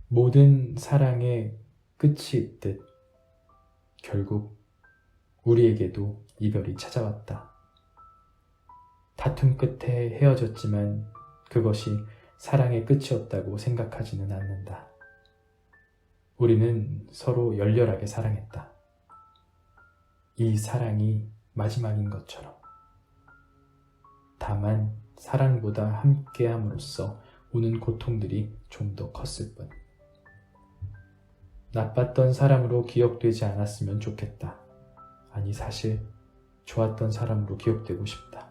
모든 사랑의 끝이 있듯 결국 우리에게도 이별이 찾아왔다. 다툼 끝에 헤어졌지만 그것이 사랑의 끝이었다고 생각하지는 않는다. 우리는 서로 열렬하게 사랑했다. 이 사랑이 마지막인 것처럼. 다만 사랑보다 함께함으로써 오는 고통들이 좀 더 컸을 뿐. 나빴던 사람으로 기억되지 않았으면 좋겠다. 아니, 사실 좋았던 사람으로 기억되고 싶다.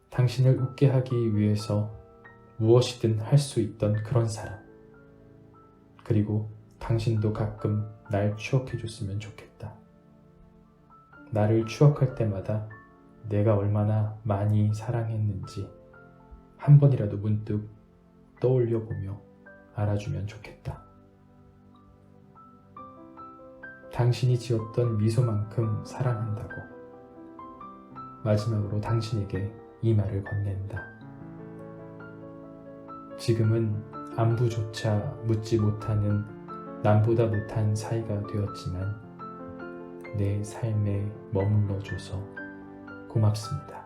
당신을 웃게 하기 위해서 무엇이든 할 수 있던 그런 사람. 그리고 당신도 가끔 날 추억해줬으면 좋겠다. 나를 추억할 때마다 내가 얼마나 많이 사랑했는지 한 번이라도 문득 떠올려보며 알아주면 좋겠다. 당신이 지었던 미소만큼 사랑한다고. 마지막으로 당신에게 이 말을 건넨다. 지금은 안부조차 묻지 못하는 남보다 못한 사이가 되었지만 내 삶에 머물러줘서 고맙습니다.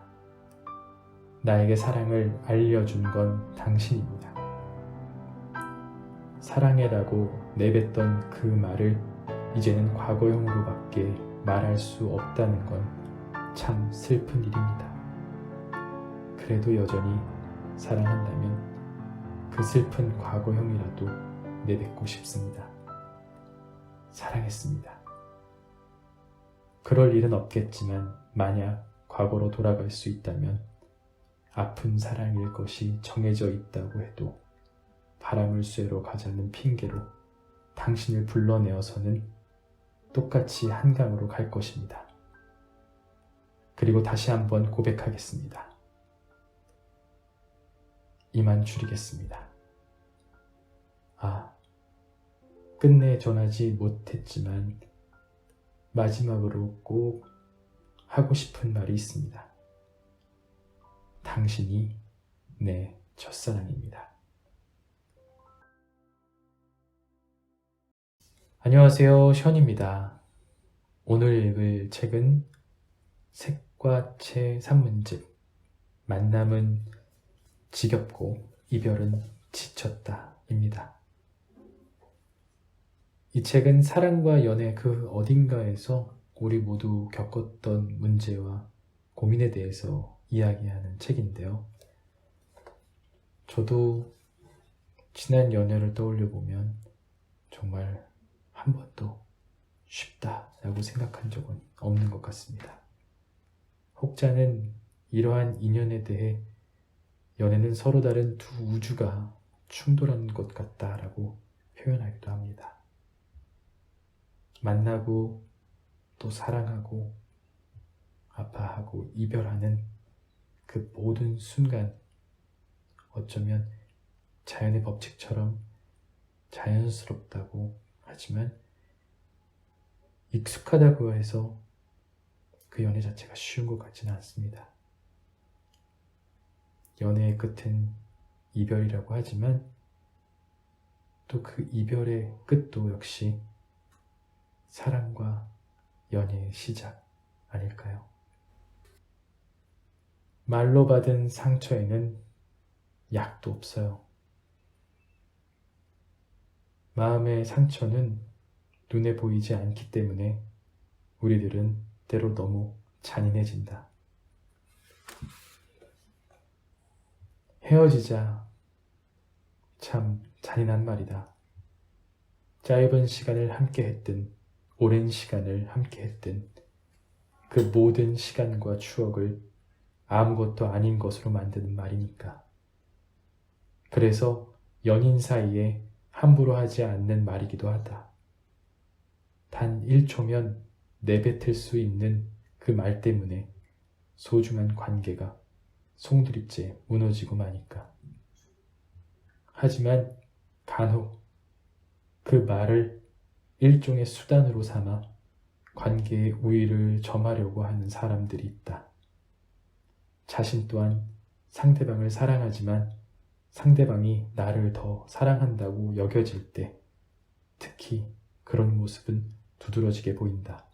나에게 사랑을 알려준 건 당신입니다. 사랑해라고 내뱉던 그 말을 이제는 과거형으로밖에 말할 수 없다는 건 참 슬픈 일입니다. 그래도 여전히 사랑한다면 그 슬픈 과거형이라도 내뱉고 싶습니다. 사랑했습니다. 그럴 일은 없겠지만 만약 과거로 돌아갈 수 있다면 아픈 사랑일 것이 정해져 있다고 해도 바람을 쐬러 가자는 핑계로 당신을 불러내어서는 똑같이 한강으로 갈 것입니다. 그리고 다시 한번 고백하겠습니다. 이만 줄이겠습니다. 끝내 전하지 못했지만 마지막으로 꼭 하고 싶은 말이 있습니다. 당신이 내 첫사랑입니다. 안녕하세요, 션입니다. 오늘 읽을 책은 색과채 산문집 만남은 지겹고 이별은 지쳤다 입니다. 이 책은 사랑과 연애 그 어딘가에서 우리 모두 겪었던 문제와 고민에 대해서 이야기하는 책인데요. 저도 지난 연애를 떠올려 보면 정말 한 번도 쉽다라고 생각한 적은 없는 것 같습니다. 혹자는 이러한 인연에 대해 연애는 서로 다른 두 우주가 충돌하는 것 같다라고 표현하기도 합니다. 만나고 또 사랑하고 아파하고 이별하는 그 모든 순간, 어쩌면 자연의 법칙처럼 자연스럽다고 하지만 익숙하다고 해서 그 연애 자체가 쉬운 것 같지는 않습니다. 연애의 끝은 이별이라고 하지만 또 그 이별의 끝도 역시 사랑과 연애의 시작 아닐까요? 말로 받은 상처에는 약도 없어요. 마음의 상처는 눈에 보이지 않기 때문에 우리들은 때로 너무 잔인해진다. 헤어지자. 참 잔인한 말이다. 짧은 시간을 함께 했든 오랜 시간을 함께 했든 그 모든 시간과 추억을 아무것도 아닌 것으로 만드는 말이니까. 그래서 연인 사이에 함부로 하지 않는 말이기도 하다. 단 1초면 내뱉을 수 있는 그 말 때문에 소중한 관계가 송두리째 무너지고 마니까. 하지만 간혹 그 말을 일종의 수단으로 삼아 관계의 우위를 점하려고 하는 사람들이 있다. 자신 또한 상대방을 사랑하지만 상대방이 나를 더 사랑한다고 여겨질 때 특히 그런 모습은 두드러지게 보인다.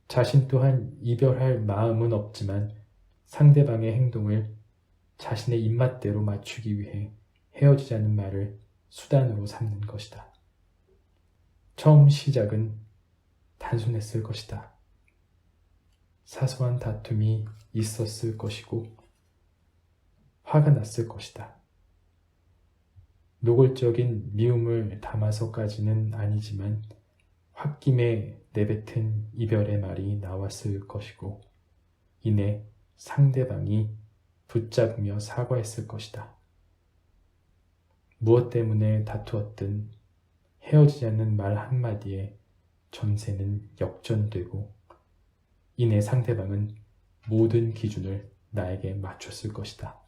자신 또한 이별할 마음은 없지만 상대방의 행동을 자신의 입맛대로 맞추기 위해 헤어지자는 말을 수단으로 삼는 것이다. 처음 시작은 단순했을 것이다. 사소한 다툼이 있었을 것이고 화가 났을 것이다. 노골적인 미움을 담아서까지는 아니지만 홧김에 내뱉은 이별의 말이 나왔을 것이고 이내 상대방이 붙잡으며 사과했을 것이다. 무엇 때문에 다투었든 헤어지자는 말 한마디에 전세는 역전되고 이내 상대방은 모든 기준을 나에게 맞췄을 것이다.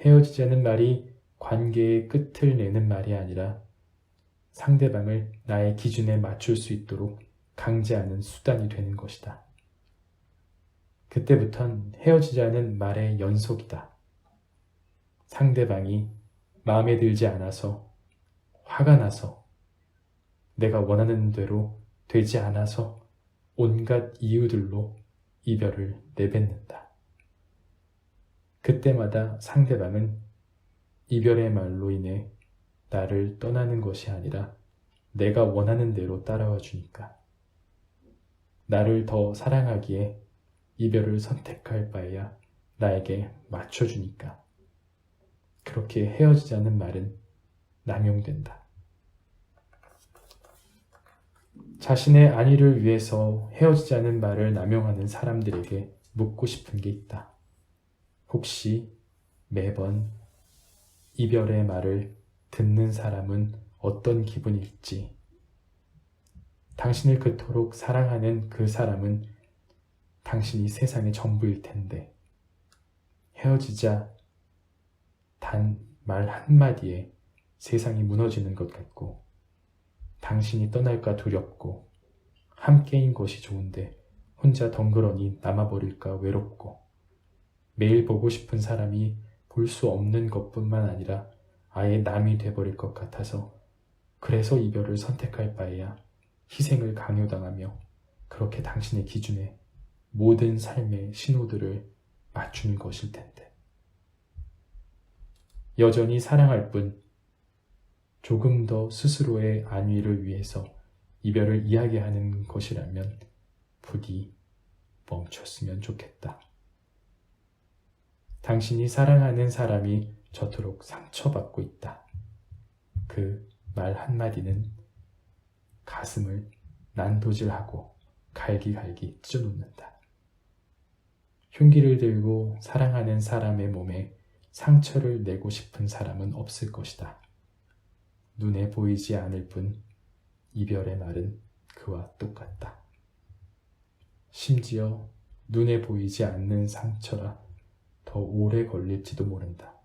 헤어지자는 말이 관계의 끝을 내는 말이 아니라 상대방을 나의 기준에 맞출 수 있도록 강제하는 수단이 되는 것이다. 그때부턴 헤어지자는 말의 연속이다. 상대방이 마음에 들지 않아서, 화가 나서, 내가 원하는 대로 되지 않아서 온갖 이유들로 이별을 내뱉는다. 그때마다 상대방은 이별의 말로 인해 나를 떠나는 것이 아니라 내가 원하는 대로 따라와 주니까. 나를 더 사랑하기에 이별을 선택할 바에야 나에게 맞춰주니까. 그렇게 헤어지자는 말은 남용된다. 자신의 안위를 위해서 헤어지자는 말을 남용하는 사람들에게 묻고 싶은 게 있다. 혹시 매번 이별의 말을 듣는 사람은 어떤 기분일지, 당신을 그토록 사랑하는 그 사람은 당신이 세상의 전부일 텐데 헤어지자 단 말 한마디에 세상이 무너지는 것 같고 당신이 떠날까 두렵고 함께인 것이 좋은데 혼자 덩그러니 남아버릴까 외롭고 매일 보고 싶은 사람이 볼 수 없는 것뿐만 아니라 아예 남이 돼버릴 것 같아서 그래서 이별을 선택할 바에야 희생을 강요당하며 그렇게 당신의 기준에 모든 삶의 신호들을 맞추는 것일 텐데. 여전히 사랑할 뿐 조금 더 스스로의 안위를 위해서 이별을 이야기하는 것이라면 부디 멈췄으면 좋겠다. 당신이 사랑하는 사람이 저토록 상처받고 있다. 그 말 한마디는 가슴을 난도질하고 갈기갈기 찢어놓는다. 흉기를 들고 사랑하는 사람의 몸에 상처를 내고 싶은 사람은 없을 것이다. 눈에 보이지 않을 뿐 이별의 말은 그와 똑같다. 심지어 눈에 보이지 않는 상처라 더 오래 걸릴지도 모른다.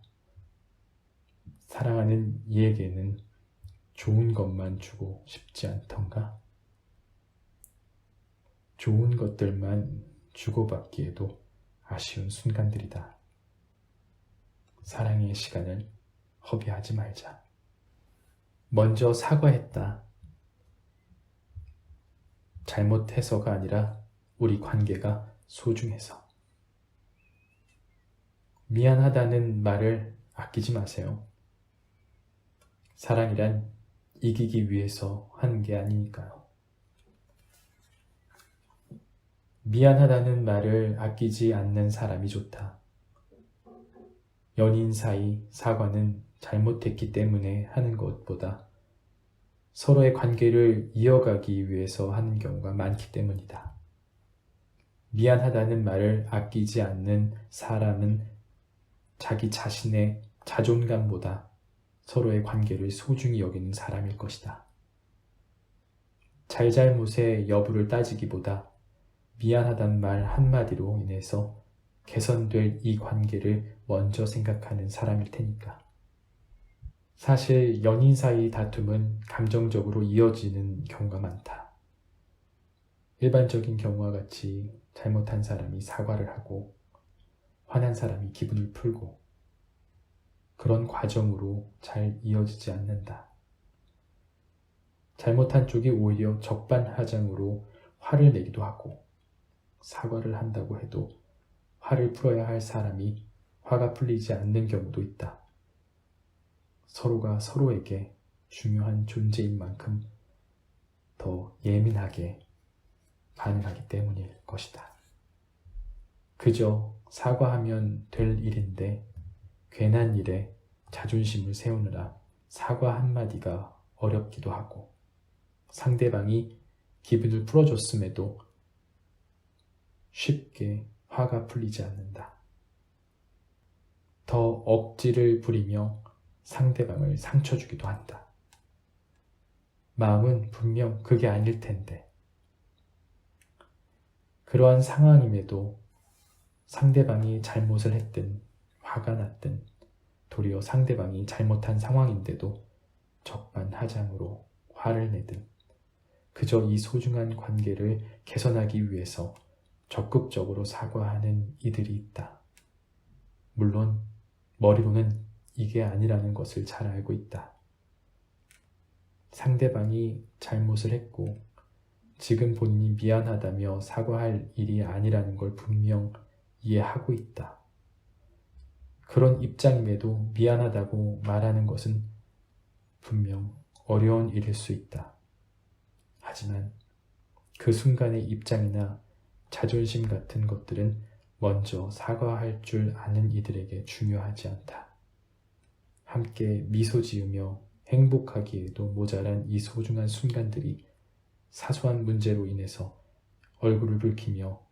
사랑하는 이에게는 좋은 것만 주고 싶지 않던가? 좋은 것들만 주고받기에도 아쉬운 순간들이다. 사랑의 시간을 허비하지 말자. 먼저 사과했다. 잘못해서가 아니라 우리 관계가 소중해서. 미안하다는 말을 아끼지 마세요. 사랑이란 이기기 위해서 하는 게 아니니까요. 미안하다는 말을 아끼지 않는 사람이 좋다. 연인 사이 사과는 잘못했기 때문에 하는 것보다 서로의 관계를 이어가기 위해서 하는 경우가 많기 때문이다. 미안하다는 말을 아끼지 않는 사람은 자기 자신의 자존감보다 서로의 관계를 소중히 여기는 사람일 것이다. 잘잘못의 여부를 따지기보다 미안하단 말 한마디로 인해서 개선될 이 관계를 먼저 생각하는 사람일 테니까. 사실 연인 사이 다툼은 감정적으로 이어지는 경우가 많다. 일반적인 경우와 같이 잘못한 사람이 사과를 하고 화난 사람이 기분을 풀고 그런 과정으로 잘 이어지지 않는다. 잘못한 쪽이 오히려 적반하장으로 화를 내기도 하고 사과를 한다고 해도 화를 풀어야 할 사람이 화가 풀리지 않는 경우도 있다. 서로가 서로에게 중요한 존재인 만큼 더 예민하게 반응하기 때문일 것이다. 그저 사과하면 될 일인데 괜한 일에 자존심을 세우느라 사과 한마디가 어렵기도 하고 상대방이 기분을 풀어줬음에도 쉽게 화가 풀리지 않는다. 더 억지를 부리며 상대방을 상처 주기도 한다. 마음은 분명 그게 아닐 텐데 그러한 상황임에도 상대방이 잘못을 했든 화가 났든 도리어 상대방이 잘못한 상황인데도 적반하장으로 화를 내든 그저 이 소중한 관계를 개선하기 위해서 적극적으로 사과하는 이들이 있다. 물론 머리로는 이게 아니라는 것을 잘 알고 있다. 상대방이 잘못을 했고 지금 본인이 미안하다며 사과할 일이 아니라는 걸 분명 이해하고 있다. 그런 입장임에도 미안하다고 말하는 것은 분명 어려운 일일 수 있다. 하지만 그 순간의 입장이나 자존심 같은 것들은 먼저 사과할 줄 아는 이들에게 중요하지 않다. 함께 미소 지으며 행복하기에도 모자란 이 소중한 순간들이 사소한 문제로 인해서 얼굴을 붉히며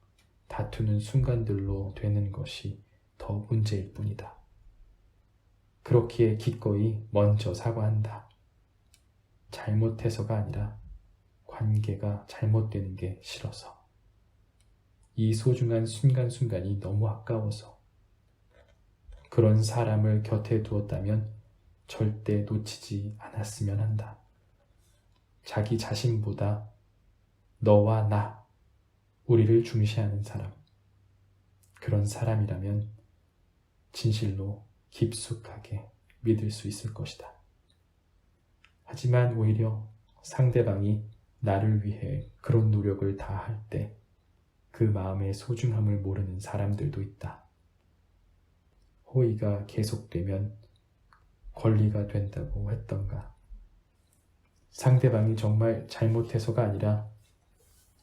다투는 순간들로 되는 것이 더 문제일 뿐이다. 그렇기에 기꺼이 먼저 사과한다. 잘못해서가 아니라 관계가 잘못되는 게 싫어서. 이 소중한 순간순간이 너무 아까워서. 그런 사람을 곁에 두었다면 절대 놓치지 않았으면 한다. 자기 자신보다 너와 나, 우리를 중시하는 사람. 그런 사람이라면 진실로 깊숙하게 믿을 수 있을 것이다. 하지만 오히려 상대방이 나를 위해 그런 노력을 다할 때 그 마음의 소중함을 모르는 사람들도 있다. 호의가 계속되면 권리가 된다고 했던가. 상대방이 정말 잘못해서가 아니라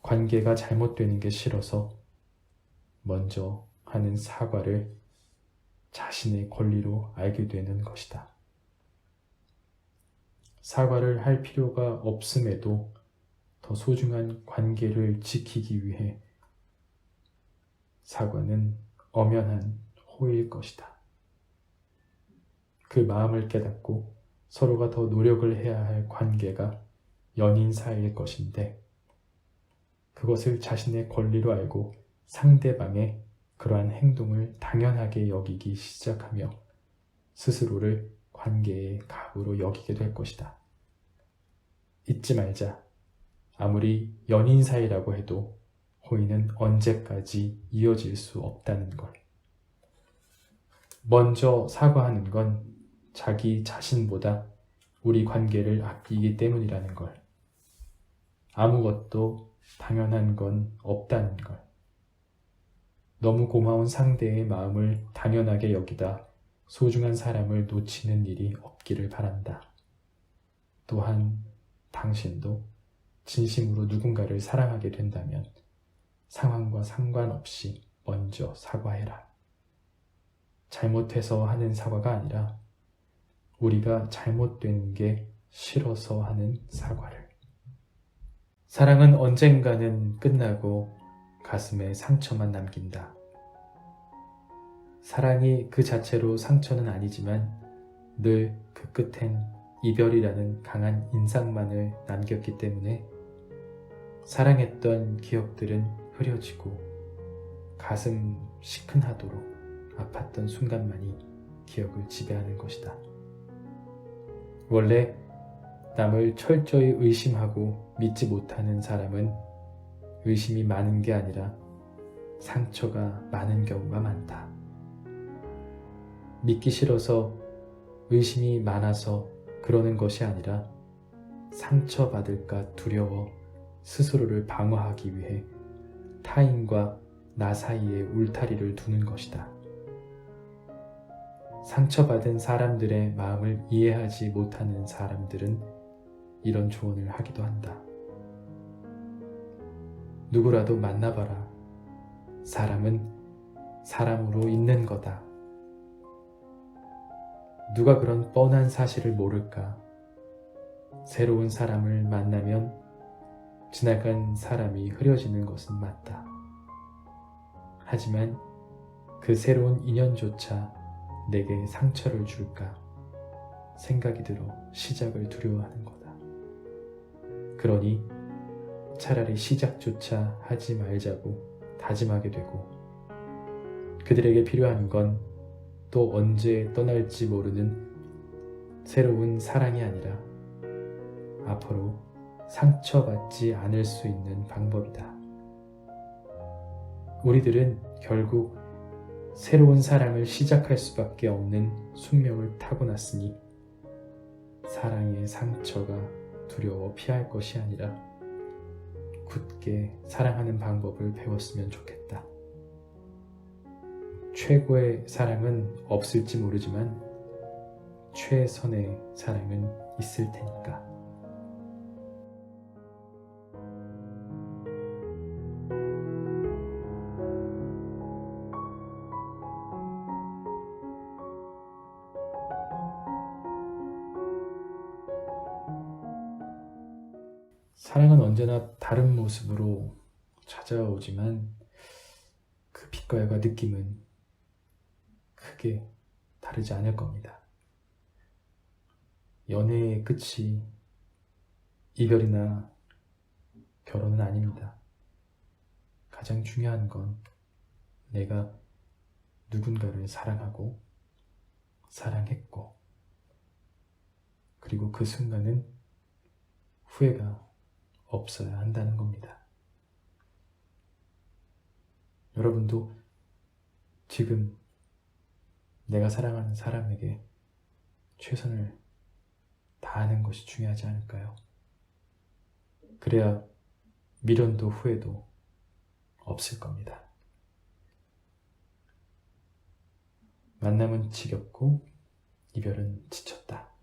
관계가 잘못되는 게 싫어서 먼저 하는 사과를 자신의 권리로 알게 되는 것이다. 사과를 할 필요가 없음에도 더 소중한 관계를 지키기 위해 사과는 엄연한 호의일 것이다. 그 마음을 깨닫고 서로가 더 노력을 해야 할 관계가 연인 사이일 것인데 그것을 자신의 권리로 알고 상대방의 그러한 행동을 당연하게 여기기 시작하며 스스로를 관계의 갑으로 여기게 될 것이다. 잊지 말자. 아무리 연인 사이라고 해도 호의는 언제까지 이어질 수 없다는 걸. 먼저 사과하는 건 자기 자신보다 우리 관계를 아끼기 때문이라는 걸. 아무것도 당연한 건 없다는 걸. 너무 고마운 상대의 마음을 당연하게 여기다 소중한 사람을 놓치는 일이 없기를 바란다. 또한 당신도 진심으로 누군가를 사랑하게 된다면 상황과 상관없이 먼저 사과해라. 잘못해서 하는 사과가 아니라 우리가 잘못된 게 싫어서 하는 사과를. 사랑은 언젠가는 끝나고 가슴에 상처만 남긴다. 사랑이 그 자체로 상처는 아니지만 늘 그 끝엔 이별이라는 강한 인상만을 남겼기 때문에 사랑했던 기억들은 흐려지고 가슴 시큰하도록 아팠던 순간만이 기억을 지배하는 것이다. 원래 남을 철저히 의심하고 믿지 못하는 사람은 의심이 많은 게 아니라 상처가 많은 경우가 많다. 믿기 싫어서 의심이 많아서 그러는 것이 아니라 상처받을까 두려워 스스로를 방어하기 위해 타인과 나 사이에 울타리를 두는 것이다. 상처받은 사람들의 마음을 이해하지 못하는 사람들은 이런 조언을 하기도 한다. 누구라도 만나봐라. 사람은 사람으로 있는 거다. 누가 그런 뻔한 사실을 모를까? 새로운 사람을 만나면 지나간 사람이 흐려지는 것은 맞다. 하지만 그 새로운 인연조차 내게 상처를 줄까 생각이 들어 시작을 두려워하는 거다. 그러니 차라리 시작조차 하지 말자고 다짐하게 되고, 그들에게 필요한 건 또 언제 떠날지 모르는 새로운 사랑이 아니라 앞으로 상처받지 않을 수 있는 방법이다. 우리들은 결국 새로운 사랑을 시작할 수밖에 없는 숙명을 타고났으니 사랑의 상처가 두려워 피할 것이 아니라 굳게 사랑하는 방법을 배웠으면 좋겠다. 최고의 사랑은 없을지 모르지만 최선의 사랑은 있을 테니까. 사랑은 언제나 다른 모습으로 찾아오지만 그 빛깔과 느낌은 크게 다르지 않을 겁니다. 연애의 끝이 이별이나 결혼은 아닙니다. 가장 중요한 건 내가 누군가를 사랑하고 사랑했고, 그리고 그 순간은 후회가 없어야 한다는 겁니다. 여러분도 지금 내가 사랑하는 사람에게 최선을 다하는 것이 중요하지 않을까요? 그래야 미련도 후회도 없을 겁니다. 만남은 지겹고 이별은 지쳤다.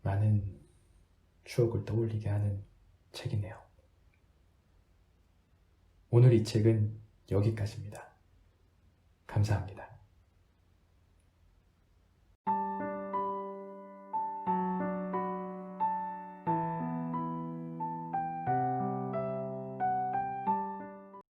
많은 추억을 떠올리게 하는 책이네요. 오늘 이 책은 여기까지입니다. 감사합니다.